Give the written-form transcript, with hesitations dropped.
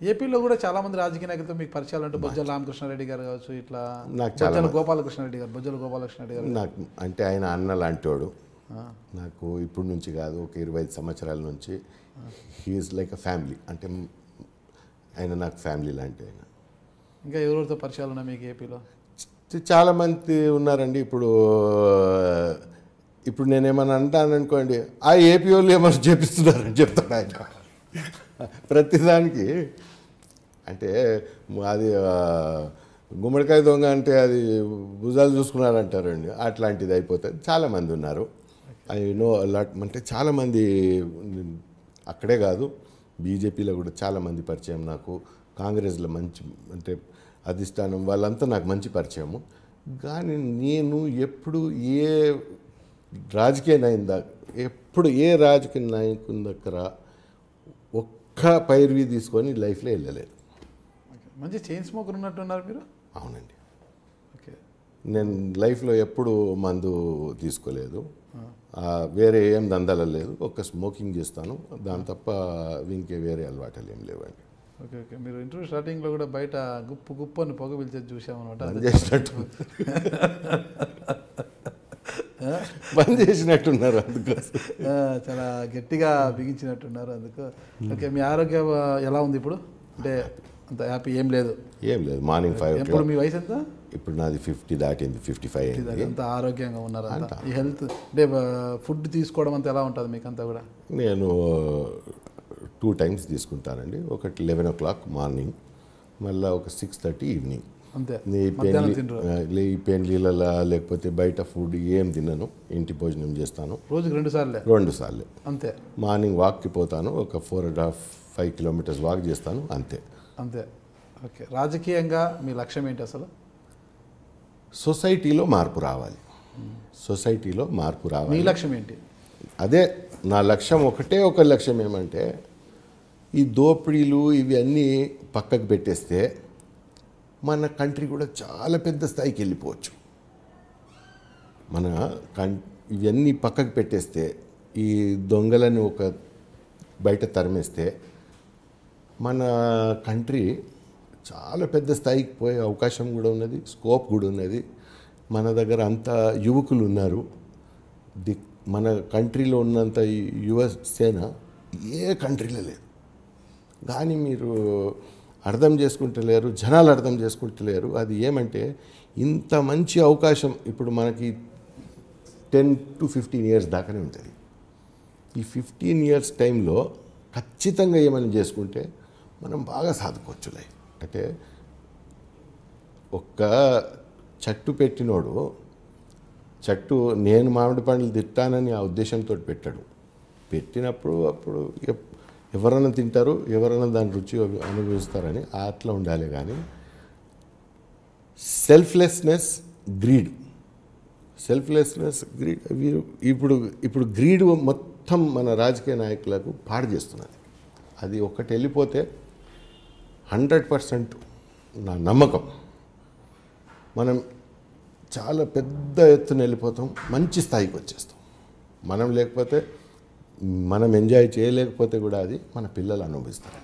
ఏపీలో కూడా చాలా మంది రాజకీయ నాయకులతో మీకు పరిచయాలు అంటే బొజ్జల రామకృష్ణారెడ్డి గారు కావచ్చు, ఇట్లా నాకు చాలా బొజ్జల గోపాలకృష్ణారెడ్డి గారు, బొజ్జల గోపాలకృష్ణారెడ్డి గారు. నాకు అంటే ఆయన అన్న లాంటివాడు. నాకు ఇప్పుడు నుంచి కాదు, ఒక 25 సంవత్సరాల నుంచి హీఈస్ లైక్ అ ఫ్యామిలీ. అంటే ఆయన నాకు ఫ్యామిలీ లాంటి ఆయన. ఇంకా ఎవరితో పరిచయాలు ఉన్నాయి మీకు ఏపీలో? చాలామంది ఉన్నారండి. ఇప్పుడు నేనేమన్నా అంటాను అనుకోండి, ఆ ఏపీ వాళ్ళు ఏమన్నా చేపిస్తున్నారని చెప్తాడు ఆయన ప్రతిదానికి. అంటే అది గుమ్మడికాయ దొంగ అంటే అది భుజాలు చూసుకున్నారంటారండి, అట్లాంటిది అయిపోతుంది. చాలామంది ఉన్నారు. I know lot. అంటే చాలామంది అక్కడే కాదు, బీజేపీలో కూడా చాలామంది పరిచయం నాకు. కాంగ్రెస్లో మంచి అంటే అధిష్టానం వాళ్ళంతా నాకు మంచి పరిచయము. కానీ నేను ఎప్పుడు ఏ రాజకీయ నాయకుని దగ్గర ఒక్క పైరువి తీసుకొని లైఫ్లో వెళ్ళలేదు. మంచి చైన్ స్మోకర్ ఉన్నట్టున్నారు మీరు. అవునండి. ఓకే. నేను లైఫ్లో ఎప్పుడు మందు తీసుకోలేదు, వేరే ఏం దందాలు లేదు. ఒక్క స్మోకింగ్ చేస్తాను, దాని తప్ప ఇంకే వేరే అలవాటులు ఏం లేవండి. Okay okay. మీరు ఇంటర్వ్యూ స్టార్టింగ్లో కూడా బయట గుప్పు గుప్పు అని పొగ పిలిచేది చూసామన్నమాట. పని చేసినట్టున్నారు అందుకోసం. చాలా గట్టిగా బిగించినట్టున్నారు అందుకు. ఓకే. మీ ఆరోగ్యం ఎలా ఉంది ఇప్పుడు? అంటే అంత హ్యాపీ ఏం లేదు? ఏం లేదు. Morning 5 o'clock. ఇప్పుడు మీ వయసు ఎంత? ఇప్పుడు నాది 50 దాటింది, 55 అయింది. అంత ఆరోగ్యంగా ఉన్నారు అంతా? ఈ హెల్త్ అంటే ఫుడ్ తీసుకోవడం అంతా ఎలా ఉంటుంది మీకు అంతా కూడా? నేను 2 times తీసుకుంటానండి. ఒకటి 11 o'clock మార్నింగ్, మళ్ళీ ఒక 6:30 ఈవినింగ్. అంతే. ఈ పెళ్ళిళ్ళ లేకపోతే బయట ఫుడ్ ఏం తినను, ఇంటి భోజనం చేస్తాను. రోజుకి 2 సార్లు అంతే. మార్నింగ్ వాక్కి పోతాను, ఒక 4.5 kilometers వాక్ చేస్తాను, అంతే. ఓకే. రాజకీయంగా మీ లక్ష్యం ఏంటి అసలు? సొసైటీలో మార్పు రావాలి. మీ లక్ష్యం ఏంటి? అదే నా లక్ష్యం. ఒక లక్ష్యం ఏమంటే, ఈ దోపిడీలు ఇవి అన్నీ పక్కకు పెట్టేస్తే మన కంట్రీ కూడా చాలా పెద్ద స్థాయికి వెళ్ళిపోవచ్చు. ఇవన్నీ పక్కకు పెట్టేస్తే, ఈ దొంగలని బయట తరిమేస్తే మన కంట్రీ చాలా పెద్ద స్థాయికి పోయే అవకాశం కూడా ఉన్నది, స్కోప్ కూడా ఉన్నది. మన దగ్గర అంత యువకులు ఉన్నారు. మన కంట్రీలో ఉన్నంత యువ సేన ఏ కంట్రీలో లేదు. కానీ మీరు అర్థం చేసుకుంటలేరు, జనాలు అర్థం చేసుకుంటలేరు. అది ఏమంటే, ఇంత మంచి అవకాశం ఇప్పుడు మనకి 10 to 15 years దాకానే ఉంటుంది. ఈ 15 years టైంలో ఖచ్చితంగా ఏమైనా చేసుకుంటే మనం బాగా సాధుకోవచ్చు లైఫ్. అంటే ఒక్క చెట్టు పెట్టినోడు నేను మామిడి పండ్లు తిట్టానని ఆ ఉద్దేశంతో పెట్టినప్పుడు అప్పుడు ఎవరైనా తింటారు, ఎవరైనా దాని రుచి అనుభవిస్తారని అట్లా ఉండాలి. కానీ సెల్ఫ్లెస్నెస్, గ్రీడ్ ఇప్పుడు గ్రీడ్ మొత్తం మన రాజకీయ నాయకులకు పాడు చేస్తున్నది. అది ఒక్కటి వెళ్ళిపోతే 100% నా నమ్మకం మనం చాలా పెద్ద ఎత్తున వెళ్ళిపోతాం, మంచి స్థాయికి వచ్చేస్తాం. మనం ఎంజాయ్ చేయలేకపోతే కూడా అది మన పిల్లలు అనుభవిస్తారు.